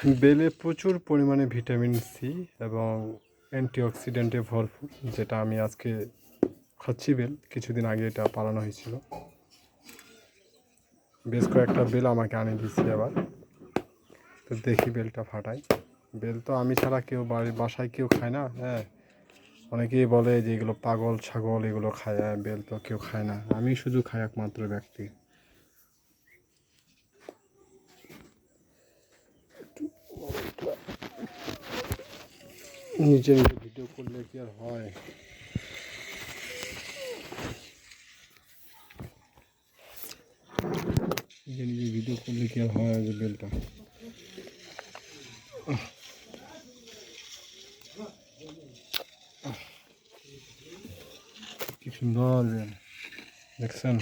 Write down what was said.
বেলে প্রচুর পরিমাণে ভিটামিন সি এবং অ্যান্টিঅক্সিডেন্টে ভরপুর, যেটা আমি আজকে খাচ্ছি বেল। কিছুদিন আগে এটা পালানো হয়েছিল, বেশ কয়েকটা বেল আমাকে আনে দিয়েছি আবার। তো দেখি বেলটা ফাটাই। বেল তো আমি ছাড়া কেউ বাসায় কেউ খায় না। হ্যাঁ, অনেকেই বলে যে এগুলো পাগল ছাগল এগুলো খায়, বেল তো কেউ খায় না, আমি শুধু খাই একমাত্র ব্যক্তি। নিজে নিজে ভিডিও করলে কি আর হয়? নিজে নিজে ভিডিও করলে কি আর হয়? যে বেলটা কি সুন্দর বেল, দেখছেন?